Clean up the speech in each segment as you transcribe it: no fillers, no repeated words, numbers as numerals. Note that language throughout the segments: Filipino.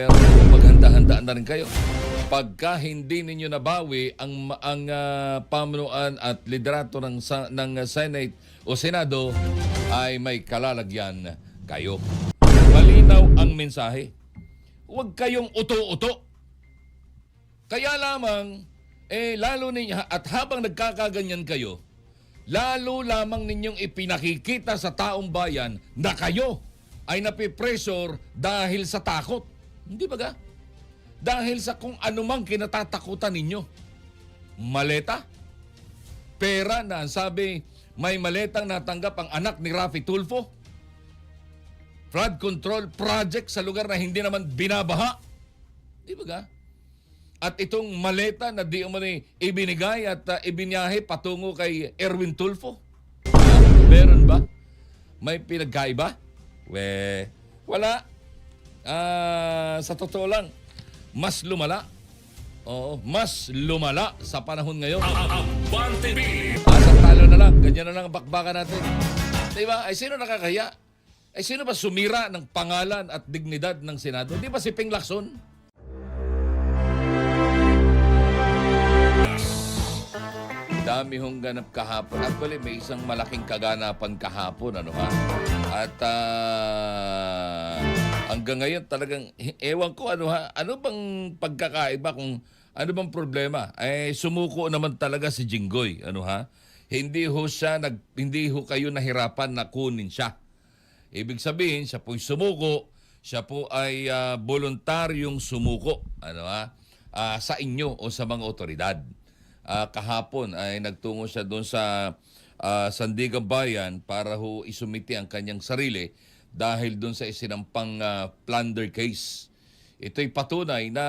Pero maghanda-handaan na rin kayo. Pagka hindi ninyo nabawi ang pamunuan at liderato ng Senate o Senado, ay may kalalagyan kayo. Malinaw ang mensahe. Huwag kayong uto-uto. Kaya lamang, lalo ninyo, at habang nagkakaganyan kayo, lalo lamang ninyong ipinakikita sa taong bayan na kayo ay napipressure dahil sa takot. Hindi ba ga? Dahil sa kung anumang kinatatakutan ninyo. Maleta, pera na sabi, may maletang natanggap ang anak ni Raffy Tulfo. Flood control project sa lugar na hindi naman binabaha. Di ba ga? At itong maleta na di umano ibinigay at ibinyahe patungo kay Erwin Tulfo. Meron ba? May pinagkaiba? Wala. Sa totoo lang, mas lumala. Oo, mas lumala sa panahon ngayon. Asang talo na lang, ganyan na lang ang bakbakan natin. Diba? Ay sino nakakaya? Ay sino ba sumira ng pangalan at dignidad ng Senado? Di ba si Ping Lacson? Dami hong ganap kahapon. Actually, may isang malaking kaganapan kahapon. Ano ha? At hanggang ngayon talagang, ewan ko ano ha? Ano bang pagkakaiba kung ano bang problema? Sumuko naman talaga si Jinggoy. Ano ha? Hindi ho kayo nahirapan na kunin siya. Ibig sabihin, siya po'y sumuko. Siya po ay voluntaryong sumuko. Ano ha? Sa inyo o sa mga otoridad. Kahapon ay nagtungo siya doon sa Sandigan Bayan para ho isumiti ang kanyang sarili dahil doon sa isinampang plunder case. Ito'y patunay na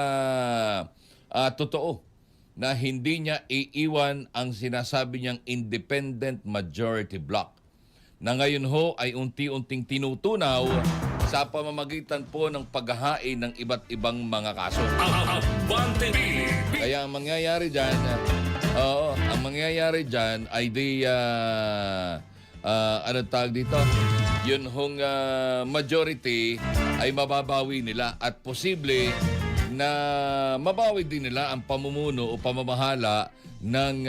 totoo na hindi niya iiwan ang sinasabi niyang independent majority bloc na ngayon ho ay unti-unting tinutunaw sa pamamagitan po ng paghahain ng iba't ibang mga kaso. Kaya ang mangyayari dyan, ay di, ano tawag dito? Yun hong majority ay mababawi nila at posible na mabawi din nila ang pamumuno o pamamahala ng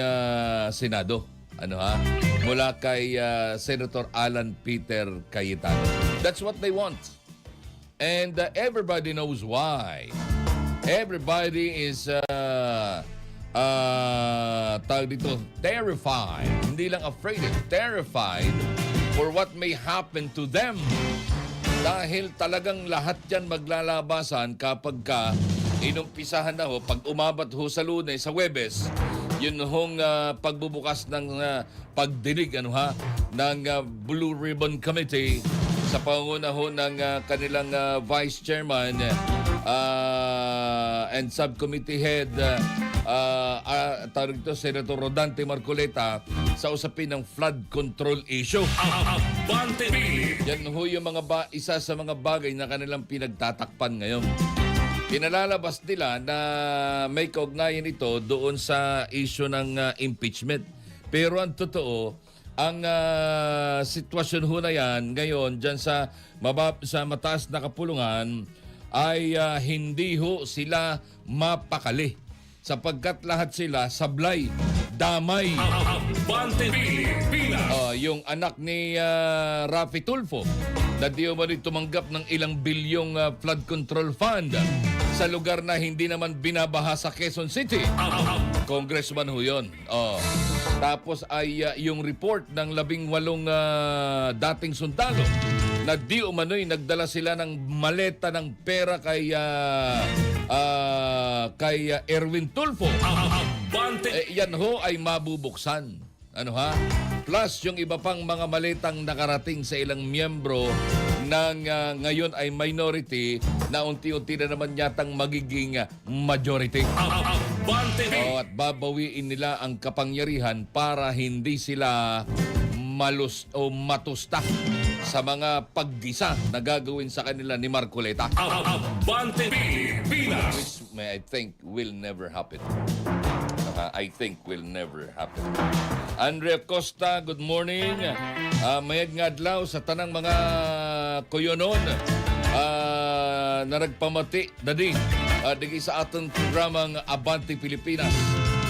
Senado. Ano ha? Mula kay Senator Alan Peter Cayetano. That's what they want. And everybody knows why. Everybody is tawag dito, terrified. Hindi lang afraid, terrified for what may happen to them. Dahil talagang lahat yan maglalabasan kapag inumpisahan na ho, pag umabat ho sa Lunes, sa Huwebes, yun hong pagbubukas ng pagdinig ng Blue Ribbon Committee sa panguna ho ng kanilang Vice Chairman and Subcommittee Head Senator Rodante Marcoleta sa usapin ng flood control issue. Yan ho yung isa sa mga bagay na kanilang pinagtatakpan ngayon. Pinalalabas nila na may kaugnayan ito doon sa issue ng impeachment. Pero ang totoo, ang sitwasyon ho na yan ngayon dyan sa mataas na kapulungan ay hindi ho sila mapakali sapagkat lahat sila sablay, damay. Yung anak ni Raffy Tulfo na di umano'y tumanggap ng ilang bilyong flood control fund sa lugar na hindi naman binabaha sa Quezon City. Congressman ho yun. Tapos ay yung report ng 18 dating sundalo na di umano'y nagdala sila ng maleta ng pera kay Erwin Tulfo. Yan ho ay mabubuksan. Ano ha? Plus yung iba pang mga maletang nakarating sa ilang miyembro ng ngayon ay minority na unti-unti na naman yatang magiging majority. At babawiin nila ang kapangyarihan para hindi sila matusta sa mga paggisa na gagawin sa kanila ni Marcoleta. Which I think will never happen. I think will never happen. Andrea Costa, good morning. Mayag nga adlaw sa tanang mga kuyonon na nagpamati na din digay sa atong programang Abante Pilipinas.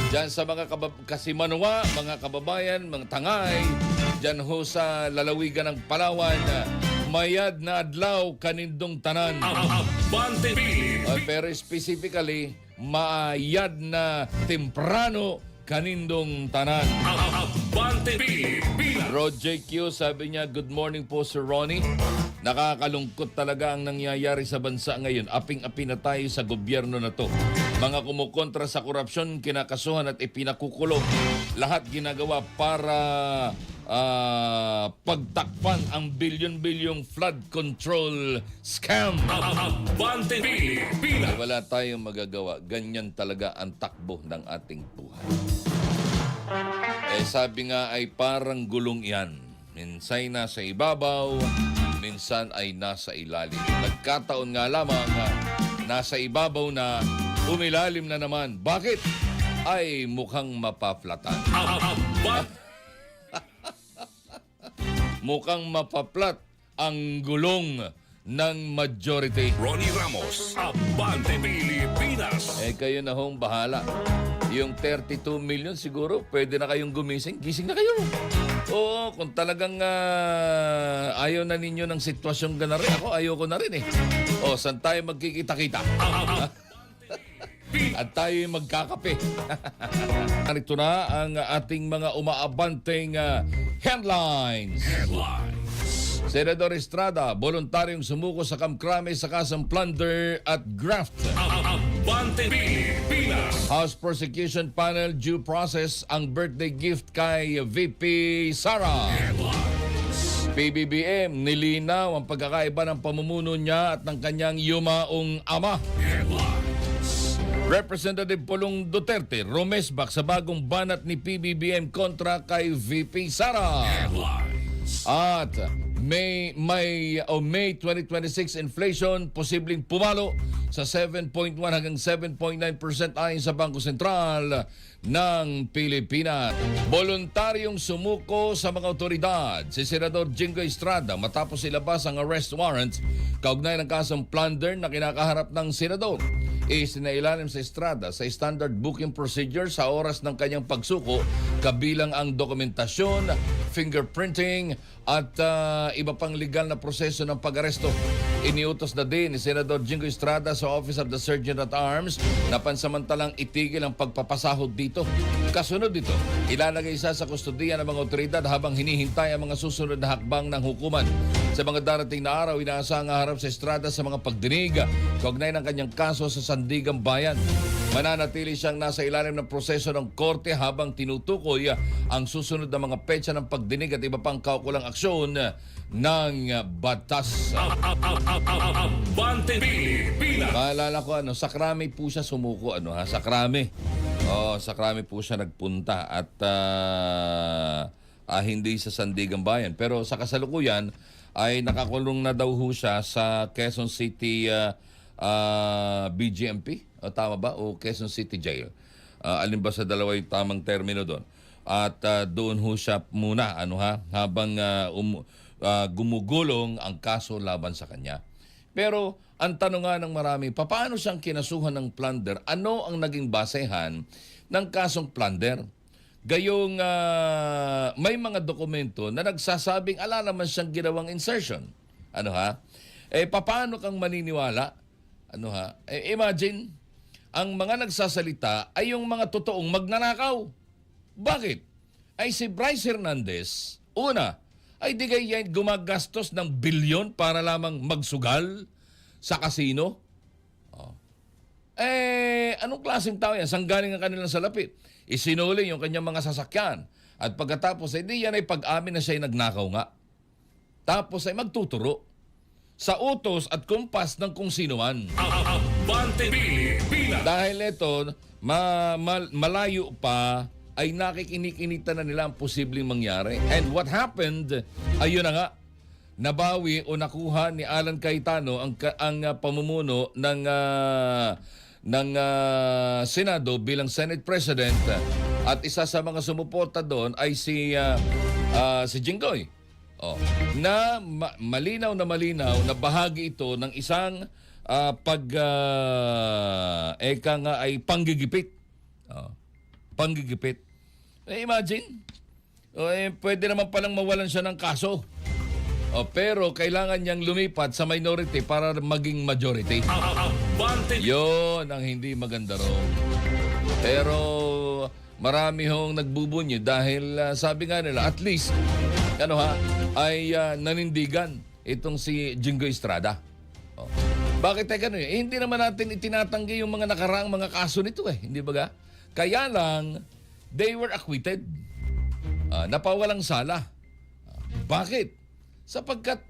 Diyan sa mga Kasimanwa, mga kababayan, mga tangay, diyan ho sa lalawigan ng Palawan, mayad na adlaw kanindong tanan. Abante Pilipinas. Pero specifically, mayad na temprano kanindong tanan. Abante Pilipinas. Roger Q, sabi niya, good morning po Sir Ronnie. Nakakalungkot talaga ang nangyayari sa bansa ngayon. Aping-api na tayo sa gobyerno na to. Mga kumukontra sa korupsyon, kinakasuhan at ipinakukulong. Lahat ginagawa para pagtakpan ang bilyon-bilyong flood control scam. Abante Pilipinas. Wala tayong magagawa. Ganyan talaga ang takbo ng ating buhay. Sabi nga ay parang gulong yan. Minsan nasa ibabaw, minsan ay nasa ilalim. Nagkataon nga lamang nasa ibabaw na, umilalim na naman. Bakit? Ay mukhang mapaflatan. Mukhang mapaplat ang gulong ng majority. Ronnie Ramos, Abante Pilipinas. Kayo na hong bahala. Yung 32 million siguro, pwede na kayong gumising. Gising na kayo. Oo, kung talagang ayaw na ninyo ng sitwasyong gana rin. Ako, ayoko na rin eh. Saan tayo magkikita-kita? At tayo magkakape. Ito na ang ating mga umaabanteng headlines. Senador Estrada, voluntaryong sumuko sa kamkrame sa kasang plunder at graft. Abante Pilipinas. House Prosecution Panel due process ang birthday gift kay VP Sara. PBBM, nilinaw ang pagkakaiba ng pamumuno niya at ng kanyang yumaong ama. Representative Pulong Duterte, rumesbak sa bagong banat ni PBBM kontra kay VP Sara. At May 2026 inflation posibleng pumalo sa 7.1 hanggang 7.9% ayon sa Bangko Sentral ng Pilipinas. Voluntaryong sumuko sa mga otoridad si Senador Jingo Estrada matapos ilabas ang arrest warrant kaugnay ng kasong plunder na kinakaharap ng senador. Isinailalim sa Estrada sa standard booking procedure sa oras ng kanyang pagsuko kabilang ang dokumentasyon, fingerprinting at iba pang legal na proseso ng pag-aresto. Iniutos na din ni Senador Jingo Estrada sa Office of the Sergeant at Arms na pansamantalang itigil ang pagpapasahod dito. Kasunod dito, ilalagay isa sa kustodiya ng mga otoridad habang hinihintay ang mga susunod na hakbang ng hukuman. Sa mga darating na araw, inaasahang harap sa Estrada sa mga pagdinig kaugnay ng kanyang kaso sa Sandigan Bayan. Mananatili siyang nasa ilalim ng proseso ng korte habang tinutukoy ang susunod na mga petsa ng pagdinig at iba pang kaukulang aksyon ng batas. Abante Pilipinas. Maalala ko, sa Krami po siya sumuko. Sa Krami. Sa Krami po siya nagpunta at hindi sa Sandigan Bayan. Pero sa kasalukuyan ay nakakulong na daw ho siya sa Quezon City BGMP. Tama ba? O Quezon City Jail. Alin ba sa dalawa yung tamang termino doon? At doon ho siya muna habang gumugulong ang kaso laban sa kanya. Pero ang tanong nga ng marami, paano siyang kinasuhan ng plunder? Ano ang naging basehan ng kasong plunder? Gayong may mga dokumento na nagsasabing ala naman siyang ginawang insertion. Paano kang maniniwala? Imagine, ang mga nagsasalita ay yung mga totoong magnanakaw. Bakit? Ay si Bryce Hernandez, una, ay di kaya gumagastos ng bilyon para lamang magsugal sa kasino? Anong klaseng tao yan? Saan galing ang kanilang salapit? Isinuli yung kanyang mga sasakyan. At pagkatapos, di yan ay pag-amin na siya ay nagnakaw nga. Tapos ay magtuturo sa utos at kumpas ng kung sino man. Abante Pilipinas. Dahil ito, malayo pa, ay nakikinig-inita na nila ang posibleng mangyari. And what happened, ayun na nga, nabawi o nakuha ni Alan Cayetano ang pamumuno ng Senado bilang Senate President. At isa sa mga sumuporta doon ay si Jinggoy. Na malinaw na bahagi ito ng isang eka nga ay panggigipit. Panggigipit. Imagine, pwede naman palang mawalan siya ng kaso. Pero kailangan niyang lumipat sa minority para maging majority. Abante Yun ang hindi maganda raw. Pero marami hong nagbubunyi dahil sabi nga nila, at least, ay nanindigan itong si Jingo Estrada. Bakit ganun? Hindi naman natin itinatanggi yung mga nakaraang mga kaso nito hindi ba ga? Kaya lang, they were acquitted. Napawalang sala. Bakit? Sapagkat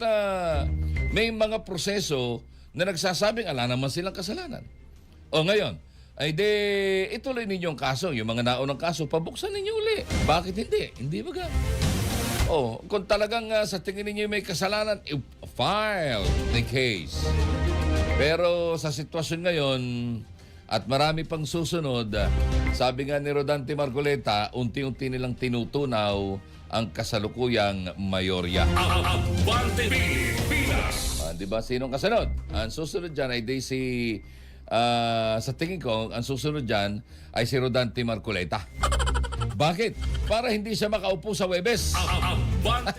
may mga proseso na nagsasabing ala naman silang kasalanan. Ngayon, ay ituloy ninyo ang kaso. Yung mga naunang kaso, pabuksan ninyo uli. Bakit hindi? Hindi ba ga? Kung talagang sa tingin ninyo may kasalanan, file the case. Pero sa sitwasyon ngayon, at marami pang susunod, sabi nga ni Rodante Marcoleta, unti-unti nilang tinutunaw ang kasalukuyang mayorya. Abante Pilipinas. Di ba? Sinong kasunod? Ang susunod dyan ay sa tingin ko, ang susunod dyan ay si Rodante Marcoleta. Bakit? Para hindi siya makaupo sa Webes. Abante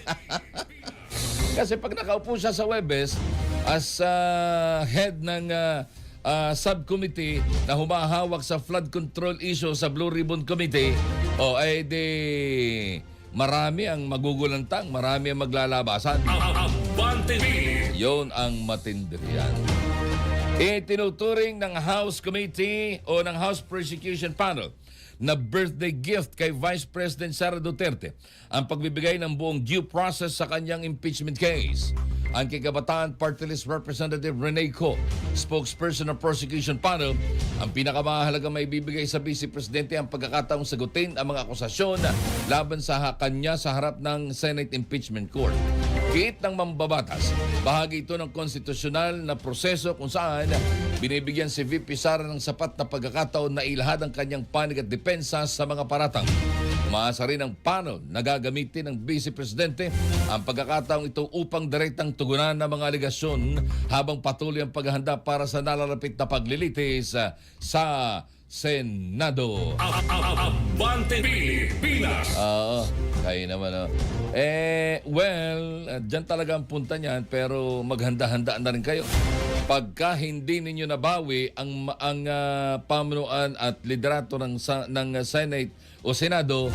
Kasi pag nakaupo siya sa Webes, as head ng subcommittee na humahawak sa flood control issue sa Blue Ribbon Committee, marami ang magugulantang, marami ang maglalabasan. Abante Yon ang matindirian. Itinuturing ng House Committee o ng House Prosecution Panel na birthday gift kay Vice President Sara Duterte ang pagbibigay ng buong due process sa kanyang impeachment case. Ang Kikabataan Party List Representative Rene Co, spokesperson ng Prosecution Panel, ang pinakamahalaga may bibigay sa Vice Presidente ang pagkakataong sagutin ang mga akusasyon laban sa kanya sa harap ng Senate Impeachment Court. Kiit ng mambabatas, bahagi ito ng konstitusyonal na proseso kung saan binibigyan si VP Sara ng sapat na pagkakataon na ilahad ang kanyang panig at depensa sa mga paratang. Umaasa rin ang panel na gagamitin ng Vice Presidente ang pagkakataong ito upang direktang tugunan ng mga aligasyon habang patuloy ang paghahanda para sa nalalapit na paglilitis sa Senado. Abante Pilipinas. Kaya naman. Dyan talaga ang punta niyan, pero maghanda-handa na rin kayo. Pagka hindi ninyo nabawi ang pamunuan at liderato ng Senate o Senado,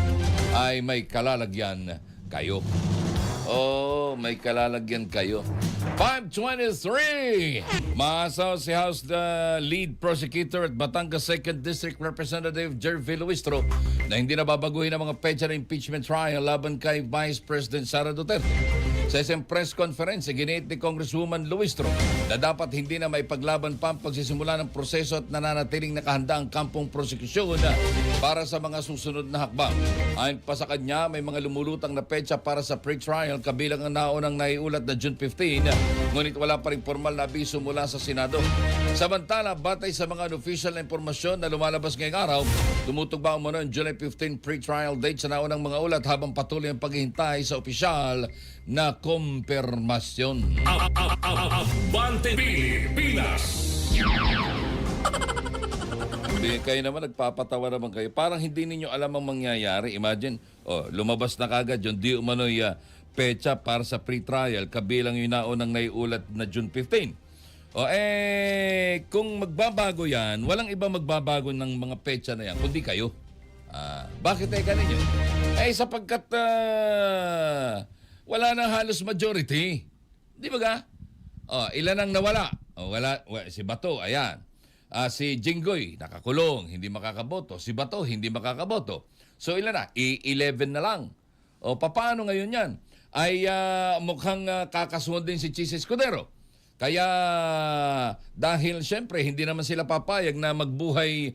ay may kalalagyan kayo. May kalalagyan kayo. 5:23. Maasaw si House Lead Prosecutor at Batangas 2nd District Representative Jervy Luistro na hindi na babaguhin ang mga petsa ng impeachment trial laban kay Vice President Sara Duterte. Sa isang press conference, giniit ni Congresswoman Luistro na dapat hindi na maipaglaban pa ang pagsisimula ng proseso at nananatiling nakahanda ang kampong prosekusyon para sa mga susunod na hakbang. Ayon pa sa kanya, may mga lumulutang na petsa para sa pre-trial kabilang ang naunang naiulat na June 15, ngunit wala pa rin formal na abiso mula sa Senado. Samantala, batay sa mga unofficial na impormasyon na lumalabas ngayong araw, tumutugma umano ang July 15 pre-trial date sa naunang mga ulat habang patuloy ang paghihintay sa opisyal na kumpirmasyon. Abante Pilipinas. Kayo naman, nagpapatawa naman kayo. Parang hindi ninyo alam ang mangyayari. Imagine, lumabas na kagad yung di umano'y pecha para sa pre-trial kabilang yung naunang naiulat na June 15. Kung magbabago yan, walang iba magbabago ng mga pecha na yan, kundi kayo. Bakit ganun yun? Sapagkat wala nang halos majority. Di ba ga? Ilan ang nawala? Si Bato, ayan. Si Jinggoy, nakakulong, hindi makakaboto. Si Bato, hindi makakaboto. So ilan na? 11 na lang. Paano ngayon yan? Mukhang kakasuhan din si Chis Escudero. Kaya dahil siyempre hindi naman sila papayag na magbuhay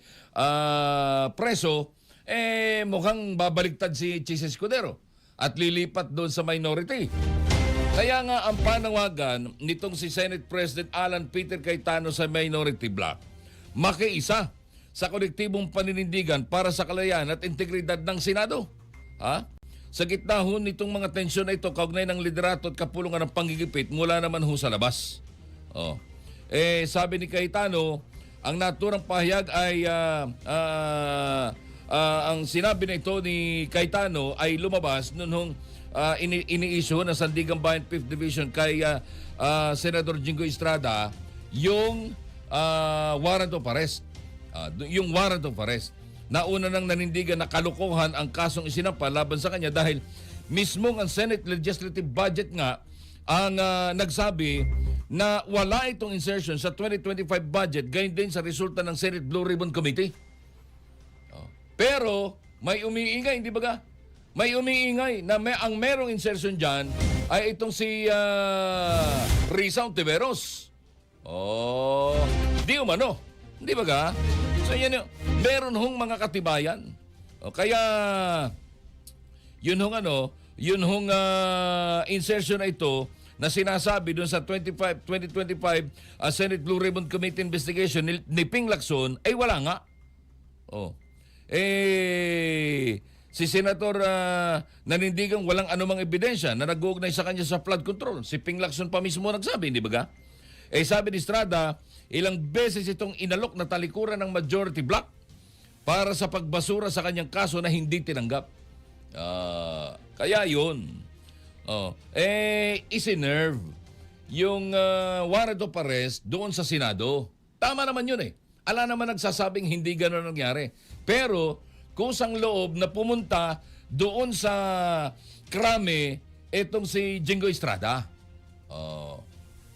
preso, mukhang babaliktad si Chis Escudero at lilipat doon sa minority. Kaya nga ang panawagan nitong si Senate President Alan Peter Cayetano sa minority bloc, makiisa sa kolektibong paninindigan para sa kalayan at integridad ng Senado. Sa gitna ho nitong mga tensyon na ito, kaugnay ng liderato at kapulungan ng panggigipit mula naman ho sa labas. sabi ni Cayetano, ang naturang pahayag ay ang sinabi na ito ni Cayetano ay lumabas noong ini-issue ng Sandigan Bayan 5th Division kay Senador Jingo Estrada yung warrant of arrest. Yung warrant of arrest. Nauna nang nanindigan na kalokohan ang kasong isinampa laban sa kanya dahil mismong ang Senate Legislative Budget nga ang nagsabi na wala itong insertion sa 2025 budget gayon din sa resulta ng Senate Blue Ribbon Committee. Pero may umiingay, hindi ba ga? May umiingay na ang merong insertion dyan ay itong si Risa Ontiveros. Di umano. Hindi ba ga? So yan yun. Meron hong mga katibayan. Kaya yun hong insertion na ito na sinasabi doon sa 2025 Senate Blue Ribbon Committee investigation ni Ping Lacson ay wala nga. Si Senator nanindigang walang anumang ebidensya na nag-uugnay sa kanya sa flood control. Si Ping Lacson pa mismo nagsabi, hindi ba ga? Sabi ni Estrada, ilang beses itong inalok na talikuran ng majority bloc para sa pagbasura sa kanyang kaso na hindi tinanggap. Kaya yun. Isinerve yung warrant of arrest doon sa Senado. Tama naman yun eh. Ala naman nagsasabing hindi gano'n nangyari. Pero kusang loob na pumunta doon sa krame etong si Jingo Estrada.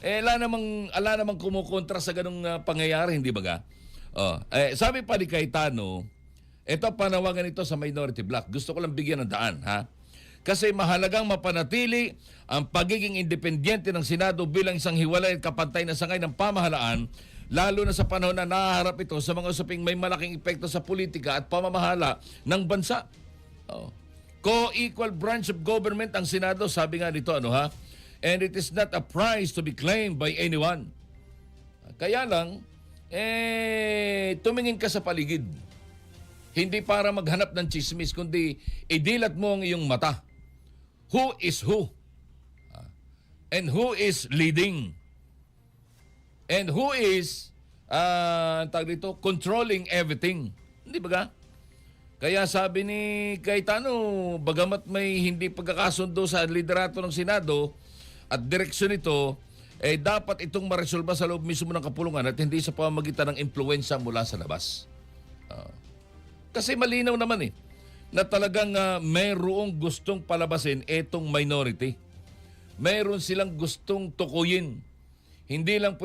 Ala namang kumukontra sa ganung pangyayari, hindi ba ga? Sabi pa ni Cayetano, ito panawagan ito sa minority bloc. Gusto ko lang bigyan ng daan, ha? Kasi mahalagang mapanatili ang pagiging independyente ng Senado bilang isang hiwalay at kapantay na sangay ng pamahalaan, lalo na sa panahon na nahaharap ito sa mga usaping may malaking epekto sa politika at pamamahala ng bansa. Co-equal branch of government ang Senado, sabi nga dito, and it is not a prize to be claimed by anyone. Kaya lang, tumingin ka sa paligid. Hindi para maghanap ng chismis, kundi idilat mo ang iyong mata. Who is who? And who is leading? And who is controlling everything? Hindi ba ga? Kaya sabi ni Cayetano, bagamat may hindi pagkakasundo sa liderato ng Senado at direksyon nito, dapat itong maresolba sa loob mismo ng kapulungan at hindi sa pamamagitan ng impluwensya mula sa labas. Kasi malinaw naman na talagang mayroong gustong palabasin itong minority. Mayroon silang gustong tukuyin. Hindi lang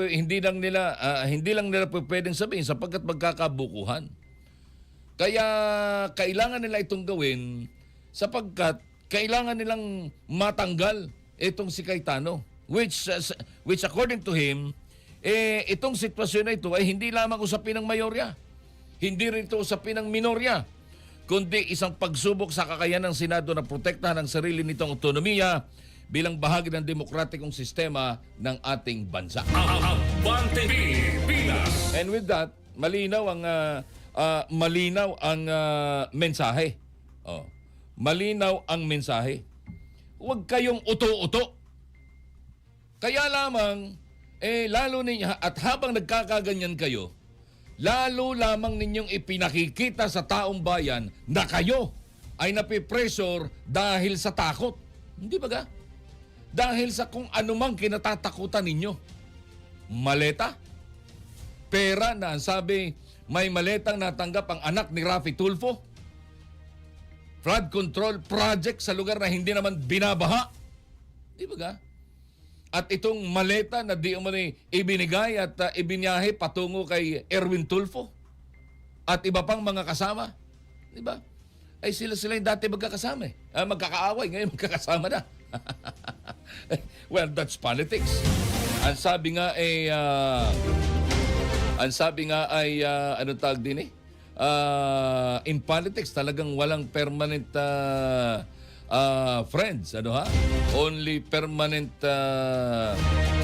nila pwedeng sabihin sapagkat magkakabukuhan. Kaya kailangan nila itong gawin sapagkat kailangan nilang matanggal itong si Cayetano, which according to him, itong sitwasyon na ito ay hindi lamang usapin ng mayorya. Hindi rin ito usapin ng minorya, kundi isang pagsubok sa kakayanan ng Senado na protektahan ang sarili nitong autonomiya bilang bahagi ng demokratikong sistema ng ating bansa. Abante Pilipinas. And with that, malinaw ang mensahe. Malinaw ang mensahe. Huwag kayong uto-uto. Kaya lamang, lalo ninyo, at habang nagkakaganyan kayo, lalo lamang ninyong ipinakikita sa taong bayan na kayo ay napipressure dahil sa takot. Hindi ba ga? Dahil sa kung anumang kinatatakutan ninyo. Maleta. Pera na sabi, may maletang natanggap ang anak ni Raffy Tulfo. Flood control project sa lugar na hindi naman binabaha. Di ba ga? At itong maleta na di umano ibinigay at ibinyahe patungo kay Erwin Tulfo at iba pang mga kasama. Di ba? Ay sila yung dati magkakasama magkakaaway, ngayon magkakasama na. Well, that's politics. Ang sabi nga ay ano tawag din in politics talagang walang permanent friends, only permanent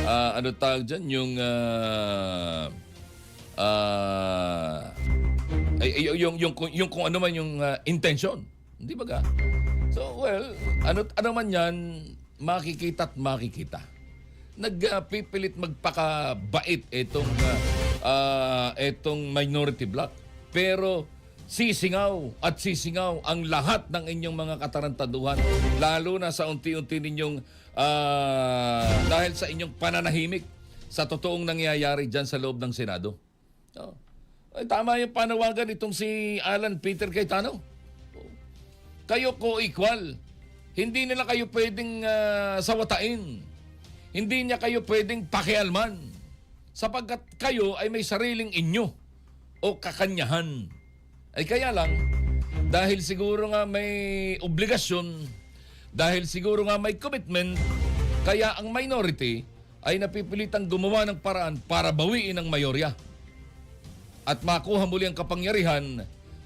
ano tawag dyan, yung kung ano man yung intention. Hindi ba ga? So, well, ano man yan, makikita at makikita. nagpipilit magpakabait itong minority bloc. Pero sisingaw at sisingaw ang lahat ng inyong mga katarantaduhan, lalo na sa unti-unti ninyong dahil sa inyong pananahimik sa totoong nangyayari dyan sa loob ng Senado. Oh. Ay, tama yung panawagan itong si Alan Peter Cayetano. Kayo co-equal. Hindi nila kayo pwedeng sawatain. Hindi niya kayo pwedeng pakialman. Sapagkat kayo ay may sariling inyo o kakanyahan. Ay kaya lang, dahil siguro nga may obligasyon, dahil siguro nga may commitment, kaya ang minority ay napipilitang gumawa ng paraan para bawiin ang mayorya at makuha muli ang kapangyarihan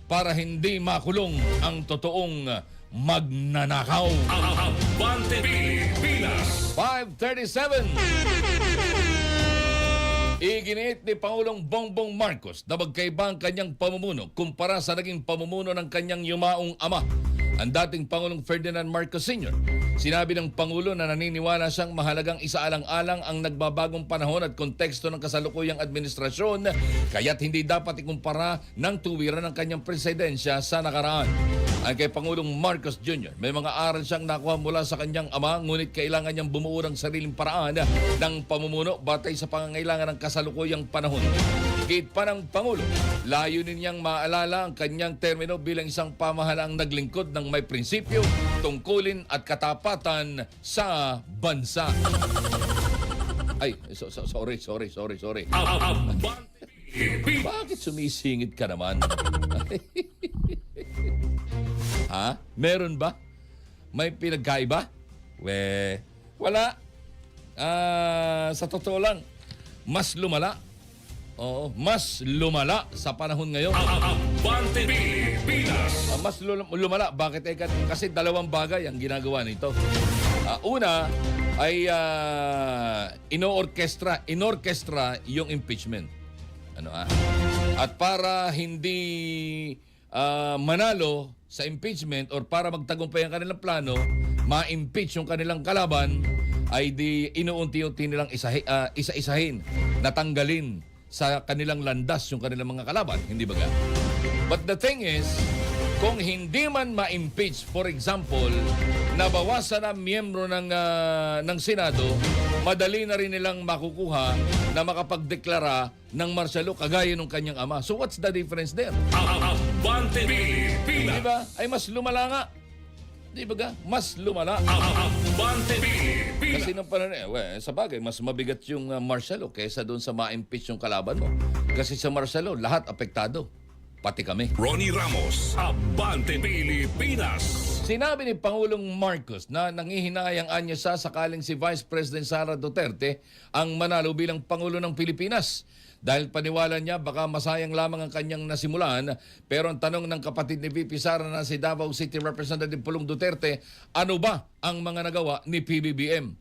para hindi makulong ang totoong magnanakaw. Abante Pilipinas. 537. Iginiit ni Pangulong Bongbong Marcos na magkaiba ang kanyang pamumuno kumpara sa naging pamumuno ng kanyang yumaong ama, ang dating Pangulong Ferdinand Marcos Sr. Sinabi ng Pangulo na naniniwala siyang mahalagang isaalang-alang ang nagbabagong panahon at konteksto ng kasalukuyang administrasyon, kaya't hindi dapat ikumpara ng tuwiran ng kanyang presidensya sa nakaraan. Ang kay Pangulong Marcos Jr., may mga aral siyang nakuha mula sa kanyang ama, ngunit kailangan niyang bumuo ng sariling paraan ng pamumuno batay sa pangangailangan ng kasalukuyang panahon. Gate pa ng Pangulo, layunin niyang maalala ang kanyang termino bilang isang pamahalaang naglingkod ng may prinsipyo, tungkulin at katapatan sa bansa. Ay, sorry. Abante Pilipinas. Bakit sumisingit ka naman? Ha? Meron ba? May pinagkaiba? Wala. Sa totoo lang, mas lumala. Oo, mas lumala sa panahon ngayon. Abante Pilipinas. Mas lumala. Bakit? Kasi dalawang bagay ang ginagawa nito. Una ay inorkestra yung impeachment. At para hindi manalo sa impeachment or para magtagumpay ang kanilang plano, ma-impeach yung kanilang kalaban, ay di inuunti-unti nilang isa-isahin, natanggalin sa kanilang landas yung kanilang mga kalaban, hindi ba? But the thing is, kung hindi man ma-impeach, for example, nabawasan ang miyembro ng Senado, madali na rin nilang makukuha na makapagdeklara ng martial law kagaya ng kanyang ama. So what's the difference there? Abante Pilipinas. Di ba? Ay mas lumala nga. Di ba ga? Mas lumala. Abante Pilipinas. Kasi nung panahon, sa bagay, mas mabigat yung martial law kaysa doon sa ma-impeach yung kalaban mo. Kasi sa martial law, lahat apektado. Pati kami. Ronnie Ramos. Abante Pilipinas. Sinabi ni Pangulong Marcos na nangihinayang anya siya sakaling si Vice President Sara Duterte ang manalo bilang Pangulo ng Pilipinas. Dahil paniwala niya baka masayang lamang ang kanyang nasimulan, pero ang tanong ng kapatid ni VP Sara na si Davao City Representative Pulong Duterte, ano ba ang mga nagawa ni PBBM?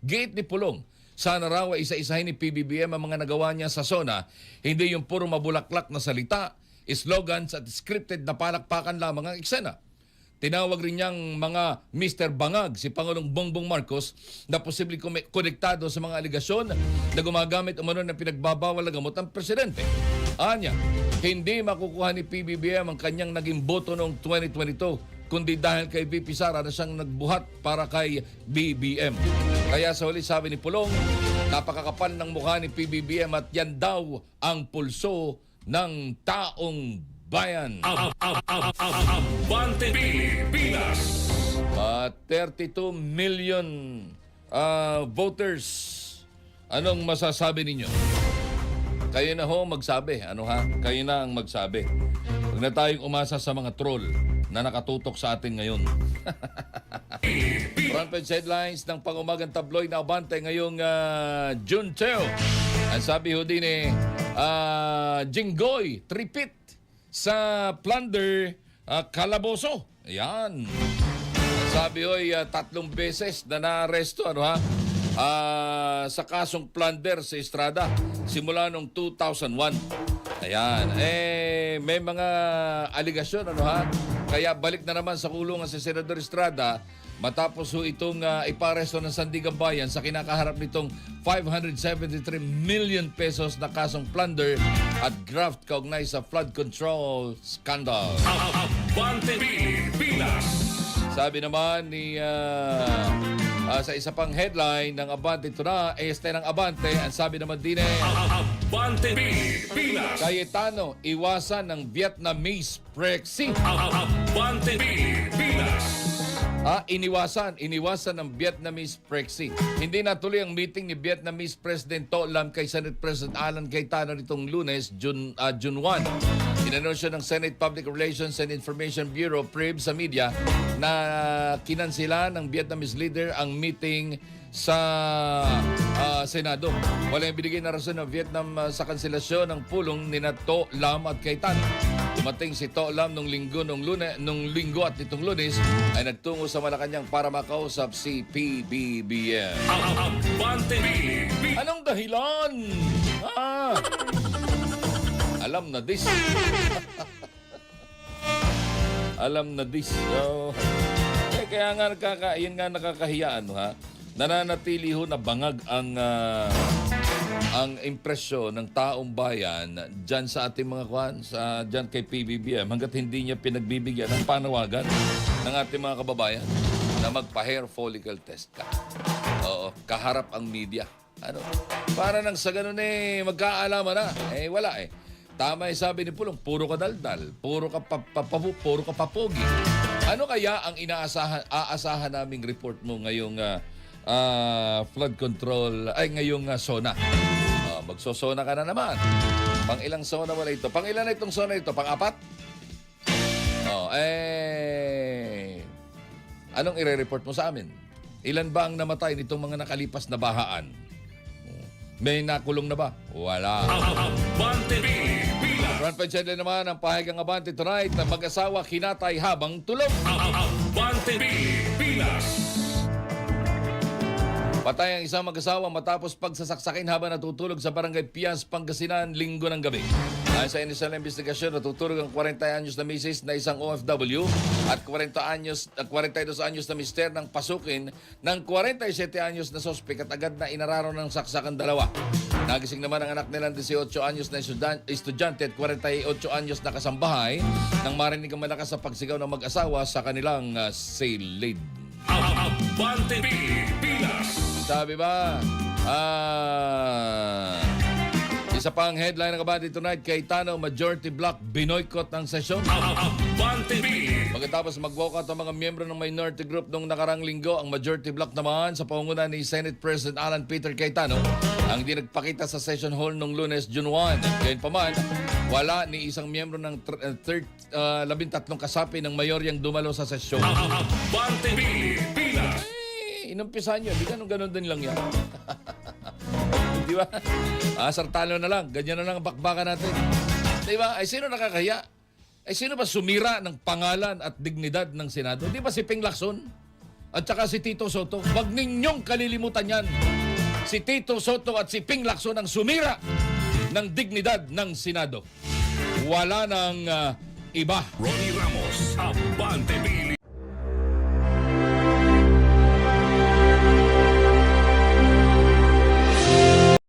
Gate ni Pulong, sana raw ay isa-isahin ni PBBM ang mga nagawa niya sa SONA, hindi yung puro mabulaklak na salita, slogans at scripted na palakpakan lamang ang eksena. Tinawag rin niyang mga Mr. Bangag si Pangulong Bongbong Marcos na posibleng konektado sa mga aligasyon na gumagamit umano ng pinagbabawal na gamot ang presidente. Anya, hindi makukuha ni PBBM ang kanyang naging boto noong 2022 kundi dahil kay VP Sara na siyang nagbuhat para kay BBM. Kaya sa huli sabi ni Pulong, napakakapal ng mukha ni PBBM at yan daw ang pulso ng taong bayan. Abante Pilipinas. 32 million voters. Anong masasabi ninyo? Kayo na ho magsabi. Kayo na ang magsabi. Huwag na tayong umasa sa mga troll na nakatutok sa atin ngayon. Front page headlines ng pangumagang tabloid na Abante ngayong June 2. Ang sabi ho din Jinggoy, tripit sa plunder kalaboso. Ayan. Sabi hoy, 3 beses na naaresto sa kasong plunder sa Estrada simula noong 2001. Ayan. May mga aligasyon Kaya balik na naman sa kulungan si Senador Estrada matapos ho itong iparesto ng Sandigan Bayan sa kinakaharap nitong 573 million pesos na kasong plunder at graft kaugnay sa flood control scandal. Abante Pilipinas. Sabi naman ni sa isa pang headline ng Abante ng Abante, ang sabi naman din Abante Pilipinas. Cayetano, iwasan ng Vietnamese Brexit. Abante Pilipinas. Iniwasan ng Vietnamese Brexit. Hindi natuloy ang meeting ni Vietnamese President To Lam kay Senate President Alan Cayetano nitong Lunes, June 1. Inanunsyo ng Senate Public Relations and Information Bureau, PRIB, sa media na kinansila ng Vietnamese leader ang meeting sa Senado. Wala yung binigay na rason ng Vietnam sa kanselasyon ng pulong ni To Lam at Cayetano. Dumating si To Lam nung linggo at nitong Lunes ay nagtungo sa Malacanang para makausap si PBBM. Abante Pilipinas. Anong dahilan? Alam na this. Alam na this. So, kaya nga yun nga nakakahiya, nananatili ho na bangag ang impresyon ng taong bayan dyan sa ating mga dyan kay PBBM hanggat hindi niya pinagbibigyan ng panawagan ng ating mga kababayan na magpa-hair follicle test ka. Oo, kaharap ang media. Para nang sa ganun magkaalaman na. Wala Tama yung sabi ni Pulong, puro ka daldal, puro ka papogi. Ano kaya ang aasahan naming report mo ngayong flood control, ngayong SONA? Magsosona ka na naman. Pang ilang SONA wala ito? Pang ilan na itong SONA ito? Pang-apat? Anong ire-report mo sa amin? Ilan ba ang namatay nitong mga nakalipas na bahaan? May nakulong na ba? Wala. Abante Pilipinas. Front page headline naman ang pahagang Abante Tonight na mag-asawa kinatay habang tulog. Abante Pilipinas. Patay ang isang mag-asawa matapos pagsasaksakin habang natutulog sa barangay Pias, Pangasinan, linggo ng gabi. Ayon sa initial investigasyon, natutulog ang 40 anyos na misis na isang OFW at 42 anyos na mister ng pasukin ng 47 anyos na sospek at agad na inararo ng saksakan dalawa. Nagising naman ang anak nilang 18 anyos na estudyante at 48 anyos na kasambahay nang marinig ang malakas sa pagsigaw ng mag-asawa sa kanilang silid. Abante Pilipinas. Sabi ba? Isa pang headline ng Abante Tonight, Cayetano, Majority Bloc, binoykot ang sesyon. Abante Pilipinas. Pagkatapos mag-walkout ang mga miyembro ng minority group nung nakarang linggo, ang Majority Bloc naman sa pangunguna ni Senate President Alan Peter Cayetano ang di nagpakita sa session hall nung Lunes, June 1. Gayunpaman, wala ni isang miyembro ng 13 kasapi ng mayoryang dumalo sa sesyon. Abante Pilipinas. Inumpisahan nyo. Di ganun din lang yan. Di ba? Sartalo na lang. Ganyan na lang ang bakbakan natin. Di ba? Ay sino nakakahiya? Ay sino ba sumira ng pangalan at dignidad ng Senado? Di ba si Ping Lacson? At saka si Tito Soto? Huwag ninyong kalilimutan yan. Si Tito Soto at si Ping Lacson ang sumira ng dignidad ng Senado. Wala nang iba. Ronnie Ramos. Abante Pilipinas.